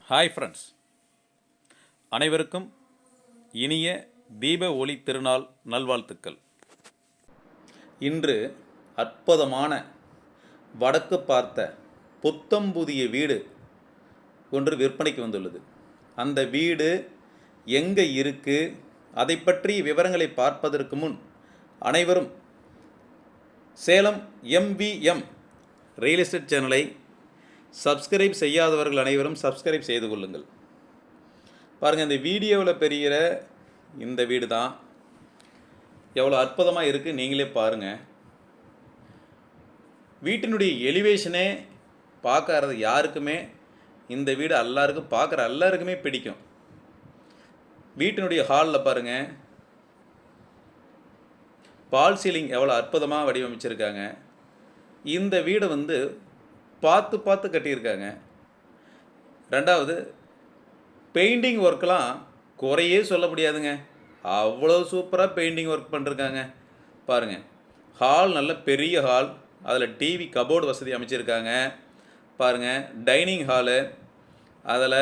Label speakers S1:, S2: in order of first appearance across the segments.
S1: Hi friends, அனைவருக்கும் இனிய தீப ஒளி திருநாள் நல்வாழ்த்துக்கள். இன்று அற்புதமான வடக்கு பார்த்த புத்தம் புதிய வீடு ஒன்று விற்பனைக்கு வந்துள்ளது. அந்த வீடு எங்கே இருக்குது, அதை பற்றி விவரங்களை பார்ப்பதற்கு முன் அனைவரும் சேலம் MVM ரியல் எஸ்டேட் சேனலை சப்ஸ்கிரைப் செய்யாதவர்கள் அனைவரும் சப்ஸ்கிரைப் செய்து கொள்ளுங்கள். பாருங்கள், இந்த வீடியோவில் பெரிய இந்த வீடு தான் எவ்வளோ அற்புதமாக இருக்குது, நீங்களே பாருங்கள். வீட்டினுடைய எலிவேஷனே பார்க்கறது யாருக்குமே இந்த வீடு எல்லாருக்கும் பார்க்குற எல்லாருக்குமே பிடிக்கும். வீட்டினுடைய ஹாலில் பாருங்கள், பால் சீலிங் எவ்வளோ அற்புதமாக வடிவமைச்சிருக்காங்க. இந்த வீடை பார்த்து பார்த்து கட்டியிருக்காங்க. ரெண்டாவது, பெயிண்டிங் ஒர்க்கெலாம் குறையே சொல்ல முடியாதுங்க, அவ்வளோ சூப்பராக பெயிண்டிங் ஒர்க் பண்ணிருக்காங்க. பாருங்கள், ஹால் நல்ல பெரிய ஹால், அதில் டிவி கபோர்டு வசதி அமைச்சிருக்காங்க. பாருங்கள், டைனிங் ஹாலு, அதில்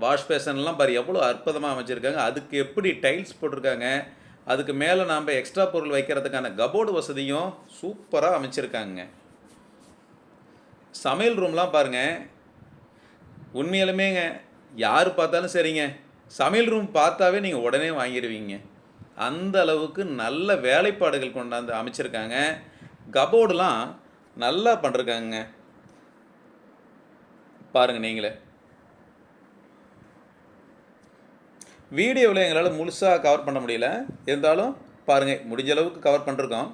S1: வாஷ் பேஷன்லாம் பாரு எவ்வளோ அற்புதமாக அமைச்சிருக்காங்க. அதுக்கு எப்படி டைல்ஸ் போட்டிருக்காங்க, அதுக்கு மேலே நாம் எக்ஸ்ட்ரா பொருள் வைக்கிறதுக்கான கபோர்டு வசதியும் சூப்பராக அமைச்சிருக்காங்க. சமையல் ரூம்லாம் பாருங்கள், உண்மையிலுமேங்க யார் பார்த்தாலும் சரிங்க, சமையல் ரூம் பார்த்தாவே நீங்கள் உடனே வாங்கிடுவீங்க. அந்த அளவுக்கு நல்ல வேலைப்பாடுகள் கொண்டாந்து அமைச்சிருக்காங்க. கபோர்டுலாம் நல்லா பண்ணிருக்காங்க. பாருங்கள், நீங்களே வீடியோவில் எங்களால் முழுசாக கவர் பண்ண முடியல, இருந்தாலும் பாருங்கள், முடிஞ்ச அளவுக்கு கவர் பண்ணிருக்கோம்.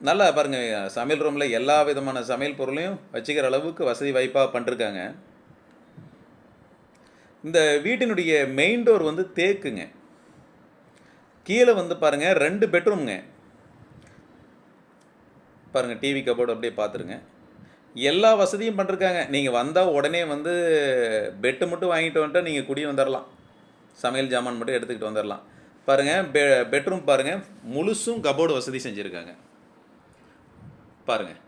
S1: நல்லா பாருங்கள், சமையல் ரூமில் எல்லா விதமான சமையல் பொருளையும் வச்சுக்கிற அளவுக்கு வசதி வாய்ப்பாக பண்ணிருக்காங்க. இந்த வீட்டினுடைய மெயின் டோர் தேக்குங்க. கீழே பாருங்கள் 2 பெட்ரூம்ங்க. பாருங்கள், டிவி கபோர்டு அப்படியே பார்த்துருங்க. எல்லா வசதியும் பண்ணிருக்காங்க. நீங்கள் வந்தால் உடனே பெட்டு மட்டும் வாங்கிட்டு வந்துட்டால் நீங்கள் குடி வந்துடலாம், சமையல் ஜாமான் மட்டும் எடுத்துக்கிட்டு வந்துடலாம். பாருங்கள், பெட்ரூம் பாருங்கள், முழுசும் கபோர்டு வசதி செஞ்சுருக்காங்க. பாருங்கள்,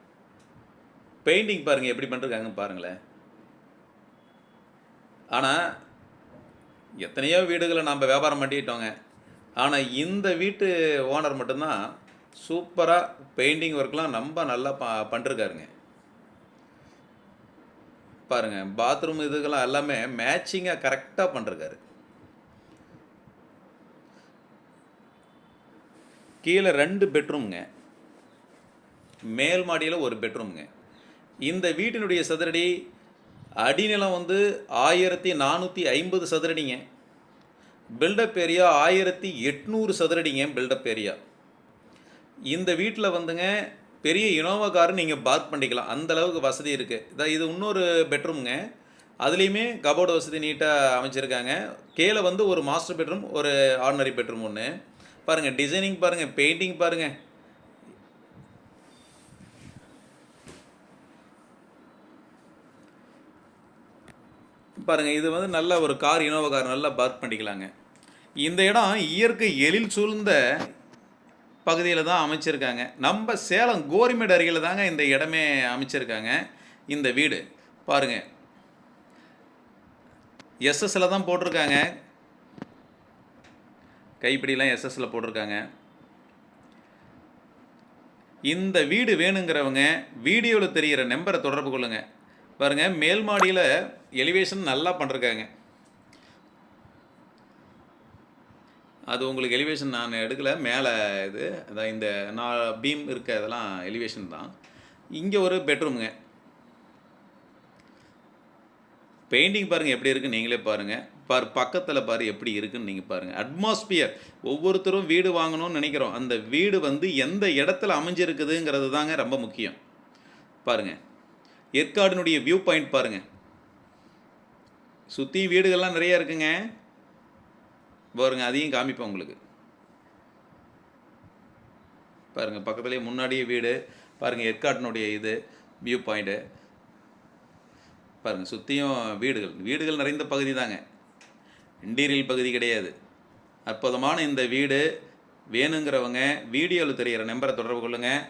S1: பெயிண்டிங் பாருங்கள் எப்படி பண்ணிருக்காங்க பாருங்களேன். ஆனால் எத்தனையோ வீடுகளை நம்ம வியாபாரம் பண்ணிட்டோங்க, ஆனால் இந்த வீட்டு ஓனர் மட்டும்தான் சூப்பராக பெயிண்டிங் ஒர்க்லாம் ரொம்ப நல்லா பண்ணிருக்காருங்க. பாருங்கள், பாத்ரூம் இதுக்கெல்லாம் எல்லாமே மேட்சிங்காக கரெக்டாக பண்ணிருக்காரு. கீழே 2 பெட்ரூம்ங்க, மேல் மாடியில் 1 பெட்ரூம்ங்க. இந்த வீட்டினுடைய சதுரடி அடிநிலம் 1450 சதுரடிங்க. பில்டப் ஏரியா 1800 சதுரடிங்க பில்டப் ஏரியா. இந்த வீட்டில் பெரிய இனோவா கார் நீங்கள் பார்க் பண்ணிக்கலாம், அந்தளவுக்கு வசதி இருக்குது. இது இன்னொரு பெட்ரூம்ங்க, அதுலேயுமே கபோர்டு வசதி நீட்டாக அமைச்சிருக்காங்க. கீழே ஒரு மாஸ்டர் பெட்ரூம், ஒரு ஆர்டினரி பெட்ரூம் ஒன்று. பாருங்கள், டிசைனிங் பாருங்கள், பெயிண்டிங் பாருங்கள். பாருங்கள், இது நல்ல ஒரு கார், இனோவா கார் நல்லா பார்க் பண்ணிக்கலாங்க. இந்த இடம் இயற்கை எழில் சூழ்ந்த பகுதியில் தான் அமைச்சிருக்காங்க. நம்ம சேலம் கோரிமேடு அருகில் தாங்க இந்த இடமே அமைச்சிருக்காங்க. இந்த வீடு பாருங்கள், எஸ்எஸ்ல தான் போட்டிருக்காங்க, கைப்பிடிலாம் எஸ்எஸ்ல போட்டிருக்காங்க. இந்த வீடு வேணுங்கிறவங்க வீடியோவில் தெரிகிற நம்பரை தொடர்பு கொள்ளுங்கள். பாருங்கள், மேல் மாடியில் எலிவேஷன் நல்லா பண்ணிருக்காங்க. அது உங்களுக்கு எலிவேஷன் நான் எடுக்கலை, மேலே இது அதான் இந்த பீம் இருக்க இதெல்லாம் எலிவேஷன் தான். இங்கே ஒரு பெட்ரூமுங்க. பெயிண்டிங் பாருங்கள் எப்படி இருக்குன்னு நீங்களே பாருங்கள். பக்கத்தில் பாரு எப்படி இருக்குன்னு நீங்கள் பாருங்கள். அட்மாஸ்பியர், ஒவ்வொருத்தரும் வீடு வாங்கணும்னு நினைக்கிறோம், அந்த வீடு எந்த இடத்துல அமைஞ்சிருக்குதுங்கிறது தாங்க ரொம்ப முக்கியம். பாருங்கள், ஏற்காடினுடைய வியூ பாயிண்ட் பாருங்கள், சுற்றி வீடுகள்லாம் நிறையா இருக்குங்க. பாருங்கள், அதையும் காமிப்போம் உங்களுக்கு. பாருங்கள், பக்கத்துலேயே முன்னாடியே வீடு பாருங்கள், ஏற்காட்டினுடைய இது வியூ பாயிண்ட்டு பாருங்கள். சுற்றியும் வீடுகள் நிறைந்த பகுதி தாங்க, இன்டீரியல் பகுதி கிடையாது. அற்புதமான இந்த வீடு வேணுங்கிறவங்க வீடியோவில் தெரிகிற நம்பரை தொடர்பு கொள்ளுங்கள்.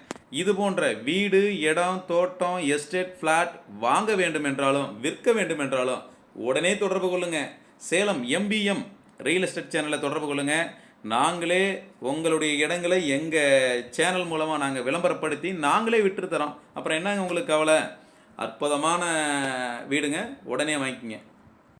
S1: இது போன்ற வீடு, இடம், தோட்டம், எஸ்டேட், ஃப்ளாட் வாங்க வேண்டும் என்றாலும் விற்க வேண்டும் என்றாலும் உடனே தொடர்பு கொள்ளுங்க. சேலம் எம்பிஎம் ரியல் எஸ்டேட் சேனலை தொடர்பு கொள்ளுங்க. நாங்களே உங்களுடைய இடங்களை எங்கள் சேனல் மூலமாக நாங்கள் விளம்பரப்படுத்தி நாங்களே விற்று தரோம். அப்புறம் என்னங்க உங்களுக்கு கவலை? அற்புதமான வீடுங்க, உடனே வாங்கிக்கிங்க.